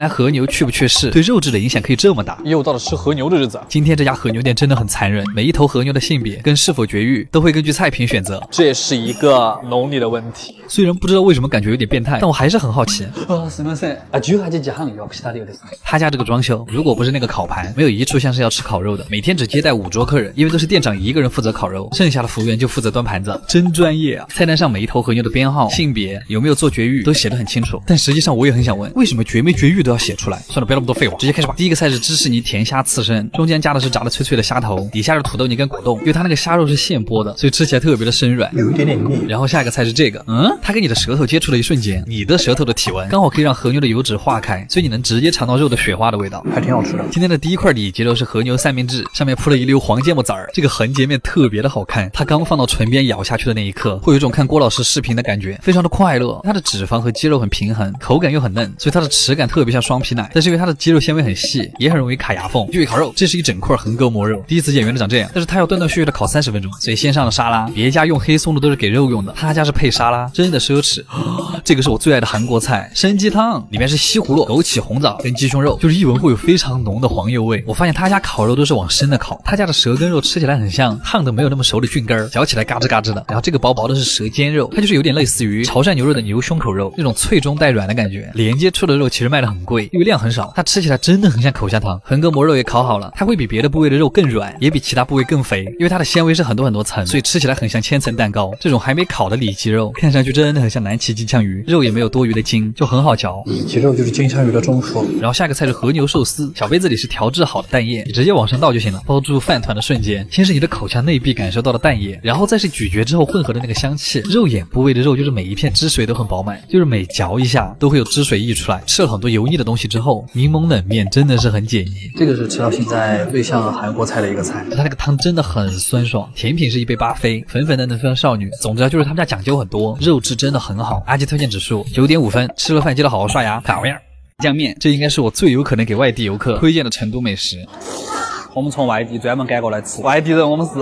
那和牛去不去世，对肉质的影响可以这么大。又到了吃和牛的日子啊！今天这家和牛店真的很残忍，每一头和牛的性别跟是否绝育都会根据菜品选择，这也是一个农历的问题。虽然不知道为什么感觉有点变态，但我还是很好奇。すみません。18時半予約したようです。他家这个装修，如果不是那个烤盘，没有一处像是要吃烤肉的。每天只接待5桌客人，因为都是店长一个人负责烤肉，剩下的服务员就负责端盘子，真专业啊！菜单上每一头和牛的编号、性别、有没有做绝育都写得很清楚。但实际上我也很想问，为什么绝没绝育都要写出来？算了，不要那么多废话，直接开始吧。第一个菜是芝士泥甜虾刺身，中间加的是炸的脆脆的虾头，底下是土豆泥跟果冻，因为它那个虾肉是现剥的，所以吃起来特别的生软，有一点点腻。然后下一个菜是这个，它跟你的舌头接触的一瞬间，你的舌头的体温刚好可以让和牛的油脂化开，所以你能直接尝到肉的雪花的味道，还挺好吃的。今天的第一块里脊肉是和牛三明治，上面铺了一溜黄芥末籽儿，这个横截面特别的好看，它刚放到唇边咬下去的那一刻，会有一种看郭老师视频的感觉，非常的快乐。它的脂肪和肌肉很平衡，口感又很嫩，所以它的齿感特别像双皮奶，但是因为它的肌肉纤维很细，也很容易卡牙缝。继续烤肉，这是一整块横膈膜肉，第一次见原来长这样，但是它要断断续续的烤30分钟，所以先上了沙拉，别家用黑松露都是给肉用的，他家是配沙拉，真的奢侈。这个是我最爱的韩国菜参鸡汤，里面是西葫芦、枸杞、红枣跟鸡胸肉，就是一闻会有非常浓的黄油味。我发现他家烤肉都是往生的烤，他家的舌根肉吃起来很像烫的没有那么熟的菌根，嚼起来嘎吱嘎吱的。然后这个薄薄的是舌尖肉，它就是有点类似于潮汕牛肉的牛胸口肉，那种脆中带软的感觉。连接处的肉其实卖的很贵，因为量很少，它吃起来真的很像口香糖。横膈膜肉也烤好了，它会比别的部位的肉更软，也比其他部位更肥，因为它的纤维是很多层，所以吃起来很像千层蛋糕。这种还没烤的里脊肉看上去真的很像南齐金枪鱼，肉也没有多余的筋，就很好嚼。里脊肉就是金枪鱼的中枢。然后下个菜是和牛寿司，小杯子里是调制好的蛋液，你直接往上倒就行了。包住饭团的瞬间，先是你的口腔内壁感受到了蛋液，然后再是咀嚼之后混合的那个香气。肉眼部位的肉就是每一片汁水都很饱满，就是每嚼一下都会有汁水溢出来。吃了很多油腻的东西之后，柠檬冷面真的是很解腻。这个是吃到现在最像韩国菜的一个菜，它那个汤真的很酸爽。甜品是一杯巴菲，粉粉嫩嫩非常少女。总之就是他们家讲究很多，肉质真的很好。阿基推荐指数9.5分，吃了饭记得好好刷牙。卡味儿酱面，这应该是我最有可能给外地游客推荐的成都美食。我们从外地专门赶过来吃，外地人我们是。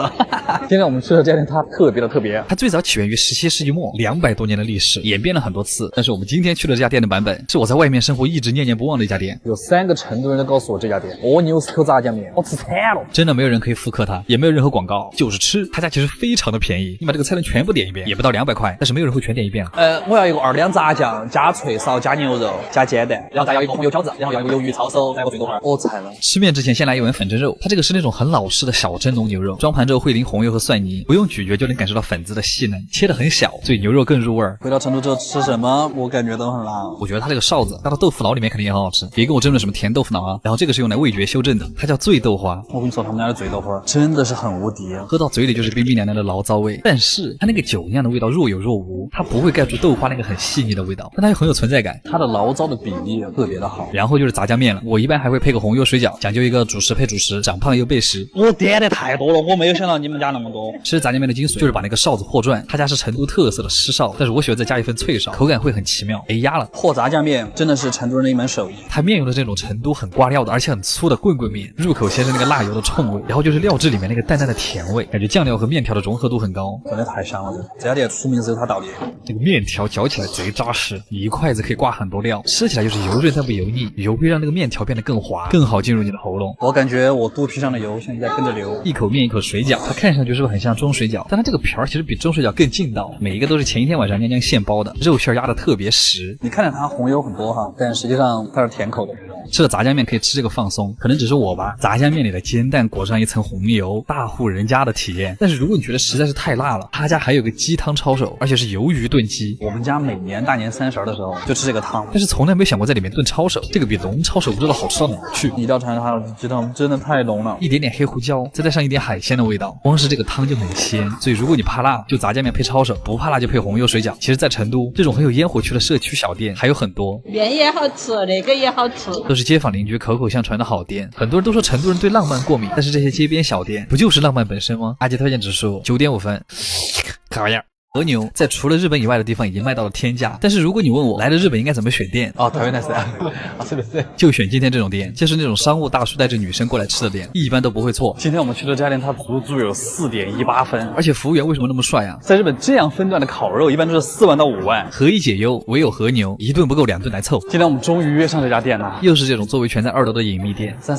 今天我们吃的这家店它特别的特别，它最早起源于17世纪末，200多年的历史，演变了很多次。但是我们今天去的这家店的版本，是我在外面生活一直念念不忘的一家店。有3个成都人都告诉我这家店蜗牛口炸酱面，我吃惨了。真的没有人可以复刻它，也没有任何广告，就是吃。他家其实非常的便宜，你把这个菜单全部点一遍，也不到200块，但是没有人会全点一遍啊。我要一个2两炸酱加脆臊加牛肉加煎蛋，然后再要一个红油饺子，然后要一个鱿鱼抄手，再个最多块。我惨了。吃面之前先来一碗粉蒸肉，它这个是那种很老式的小蒸笼牛肉，装盘之后会淋红油和蒜泥，不用咀嚼就能感受到粉子的细嫩，切得很小，所以牛肉更入味儿。回到成都之后吃什么，我感觉都很辣。我觉得它这个臊子加到豆腐脑里面肯定也很好吃，别跟我争论什么甜豆腐脑啊。然后这个是用来味觉修正的，它叫醉豆花。我跟你说，他们家的醉豆花真的是很无敌，喝到嘴里就是冰冰凉凉的醪糟味，但是它那个酒酿的味道若有若无，它不会盖住豆花那个很细腻的味道，但它又很有存在感。它的醪糟的比例特别的好。然后就是炸酱面了，我一般还会配个红油水饺，讲究一个主食配主食，长胖又备食。我点的太多了，我没有想到你们家那么多。吃炸酱面的精髓就是把那个臊子和转，他家是成都特色的湿臊，但是我喜欢再加一份脆臊，口感会很奇妙。压了和炸酱面真的是成都人的一门手艺。它面用的这种成都很挂料的而且很粗的棍棍面，入口先是那个辣油的冲味，然后就是料汁里面那个淡淡的甜味，感觉酱料和面条的融合度很高，真的太香了。这家店出名是有它道理。这个面条嚼起来贼扎实，你一筷子可以挂很多料，吃起来就是油润但不油腻，油会让那个面条变得更滑，更好进入你的喉咙。我感觉我肚皮上的油现在在跟着流。一口面一口水饺，它看上去是不是很像中水饺？但它这个皮儿其实比中水饺更劲道，每一个都是前一天晚上娘娘现包的，肉馅压得特别实。你看着它红油很多哈，但实际上它是甜口的。吃了炸酱面可以吃这个放松，可能只是我吧。炸酱面里的煎蛋裹上一层红油，大户人家的体验。但是如果你觉得实在是太辣了，他家还有个鸡汤抄手，而且是鱿鱼炖鸡。我们家每年大年30的时候就吃这个汤，但是从来没想过在里面炖抄手，这个比龙抄手不知道好吃到哪儿去。一定要尝尝它的鸡汤，真的太浓了，一点点黑胡椒，再带上一点海鲜的味道，光是这个汤就很鲜。所以如果你怕辣，就炸酱面配抄手；不怕辣就配红油水饺。其实，在成都这种很有烟火气的社区小店还有很多，面也好吃，那个也好吃，都是街坊邻居口口相传的好店。很多人都说成都人对浪漫过敏，但是这些街边小店不就是浪漫本身吗？阿杰推荐指数9.5分，卡玩意儿。和牛在除了日本以外的地方已经卖到了天价，但是如果你问我来了日本应该怎么选店哦，台湾那是啊，是的是。就选今天这种店，就是那种商务大叔带着女生过来吃的店，一般都不会错。今天我们去的这家店，它足足有4.18分，而且服务员为什么那么帅啊？在日本这样分段的烤肉，一般都是4万到5万。何以解忧，唯有和牛，一顿不够2顿来凑。今天我们终于约上这家店了，又是这种座位全在2楼的隐秘店。上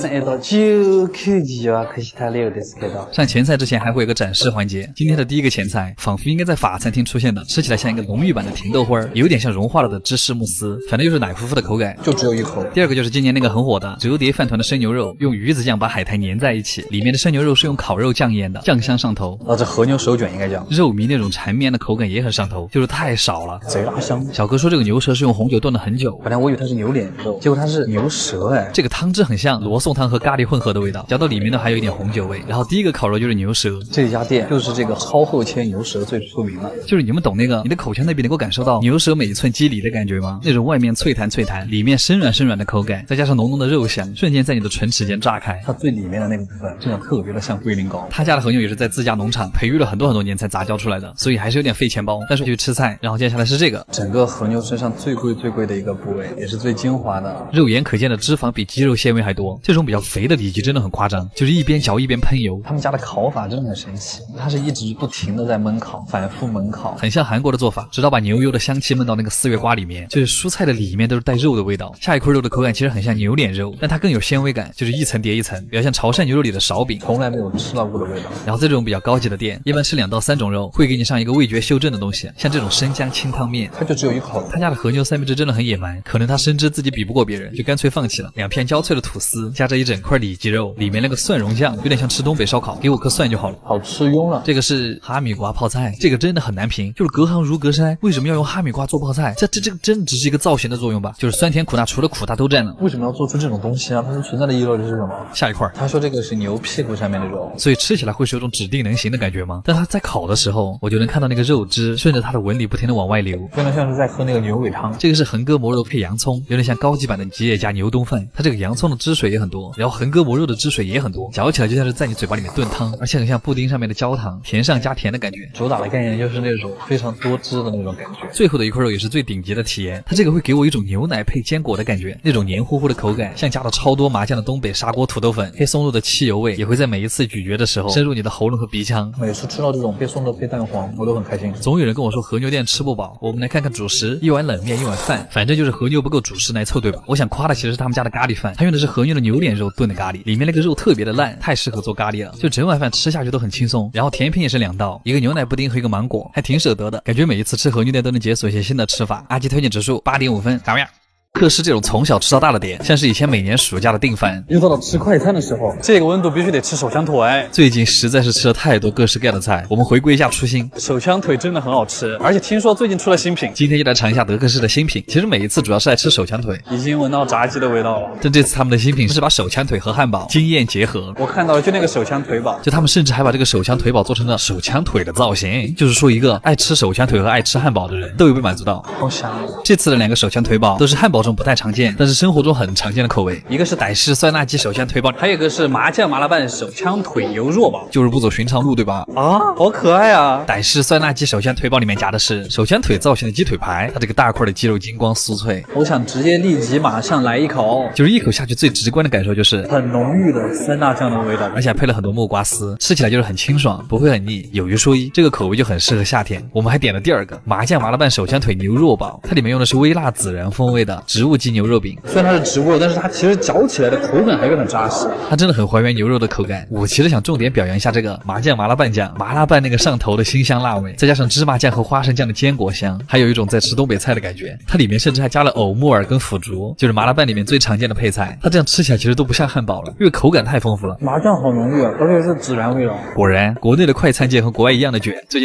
前菜之前还会有个展示环节，今天的第一个前菜仿佛应该在法餐厅出现的，吃起来像一个浓郁版的甜豆花，有点像融化了的芝士慕斯，反正就是奶乎乎的口感，就只有一口。第二个就是今年那个很火的折叠饭团的生牛肉，用鱼子酱把海苔粘在一起，里面的生牛肉是用烤肉酱腌的，酱香上头。这和牛手卷应该叫肉糜那种缠绵的口感也很上头，就是太少了，贼拉香。小哥说这个牛舌是用红酒炖了很久，本来我以为它是牛脸肉，结果它是牛舌哎。这个汤汁很像罗宋汤和咖喱混合的味道，嚼到里面的还有一点红酒味。然后第一个烤肉就是牛舌，这家店就是这个超厚切牛舌最出名了，就是你们懂那个，你的口腔那边能够感受到牛舌每一寸肌理的感觉吗？那种外面脆弹脆弹，里面生软生软的口感，再加上浓浓的肉香，瞬间在你的唇齿间炸开。它最里面的那个部分真的特别的像龟苓膏。他家的和牛也是在自家农场培育了很多年才杂交出来的，所以还是有点费钱包。但是去吃菜，然后接下来是这个，整个和牛身上最贵的一个部位，也是最精华的，肉眼可见的脂肪比肌肉纤维还多，这种比较肥的里脊真的很夸张，就是一边嚼一边喷油。他们家的烤法真的很神奇，它是一直不停的在焖烤，反复焖烤，很像韩国的做法，直到把牛油的香气焖到那个4月瓜里面，就是蔬菜的里面都是带肉的味道。下一块肉的口感其实很像牛脸肉，但它更有纤维感，就是一层叠一层，比较像潮汕牛肉里的勺饼，从来没有吃到过的味道。然后在这种比较高级的店，一般吃2到3种肉，会给你上一个味觉修正的东西，像这种生姜清汤面，它就只有一口。他家的和牛三明治真的很野蛮，可能他深知自己比不过别人，就干脆放弃了。2片焦脆的吐司，加着一整块里脊肉，里面那个蒜蓉酱有点像吃东北烧烤，给我颗蒜就好了，好吃晕了。这个是哈密瓜泡菜，这个真的很难评，就是隔行如隔山。为什么要用哈密瓜做泡菜？这个真的只是一个造型的作用吧？就是酸甜苦辣，除了苦它都占了。为什么要做出这种东西啊？它存在的意义到底是什么？下一块，他说这个是牛屁股上面的肉，所以吃起来会是有种指定能行的感觉吗？但它在烤的时候，我就能看到那个肉汁顺着它的纹理不停的往外流，真的像是在喝那个牛尾汤。这个是横膈膜肉配洋葱，有点像高级版的吉野家牛冬饭。它这个洋葱的汁水也很多，然后横膈膜肉的汁水也很多，嚼起来就像是在你嘴巴里面炖汤，而且很像布丁上面的焦糖，甜上加甜的感觉。主打的概念就是那种非常多汁的那种感觉。最后的一块肉也是最顶级的体验，它这个会给我一种牛奶配坚果的感觉，那种黏糊糊的口感，像加了超多麻酱的东北砂锅土豆粉，黑松露的汽油味也会在每一次咀嚼的时候深入你的喉咙和鼻腔。每次吃到这种配松露配蛋黄，我都很开心。总有人跟我说和牛店吃不饱，我们来看看主食，一碗冷面，一碗饭，反正就是和牛不够主食来凑，对吧？我想夸的其实是他们家的咖喱饭，他用的是和牛的牛脸肉炖的咖喱，里面那个肉特别的烂，太适合做咖喱了，就整碗饭吃下去都很轻松。然后甜品也是2道，一个牛奶布丁和一个芒果，还挺舍得的，感觉每一次吃和牛店都能解锁一些新的吃法。阿基推荐指数8.5分，咋样？克是这种从小吃到大的店，像是以前每年暑假的订饭。又到了吃快餐的时候，这个温度必须得吃手枪腿。最近实在是吃了太多各式各样的菜，我们回归一下初心。手枪腿真的很好吃，而且听说最近出了新品，今天就来尝一下德克士的新品。其实每一次主要是来吃手枪腿，已经闻到炸鸡的味道了。但这次他们的新品是把手枪腿和汉堡惊艳结合。我看到了，就那个手枪腿堡，就他们甚至还把这个手枪腿堡做成了手枪腿的造型，就是说一个爱吃手枪腿和爱吃汉堡的人都有被满足到。好香。这次的2个手枪腿堡都是汉堡中不太常见，但是生活中很常见的口味，一个是傣式酸辣鸡手枪腿堡，还有一个是麻酱麻辣拌手枪腿牛肉堡，就是不走寻常路，对吧？啊，好可爱啊！傣式酸辣鸡手枪腿堡里面夹的是手枪腿造型的鸡腿排，它这个大块的鸡肉金光酥脆，我想直接立即马上来一口，就是一口下去最直观的感受就是很浓郁的酸辣酱的味道，而且还配了很多木瓜丝，吃起来就是很清爽，不会很腻。有一说一，这个口味就很适合夏天。我们还点了第2个麻酱麻辣拌手枪腿牛肉堡，它里面用的是微辣孜然风味的植物基牛肉饼，虽然它是植物肉，但是它其实嚼起来的口感还是很扎实，它真的很还原牛肉的口感。我其实想重点表扬一下这个麻酱麻辣拌酱，麻辣拌那个上头的辛香辣味，再加上芝麻酱和花生酱的坚果香，还有一种在吃东北菜的感觉。它里面甚至还加了藕、木耳跟腐竹，就是麻辣拌里面最常见的配菜。它这样吃起来其实都不像汉堡了，因为口感太丰富了。麻酱好浓郁，而且是孜然味道。果然，国内的快餐界和国外一样的卷。最近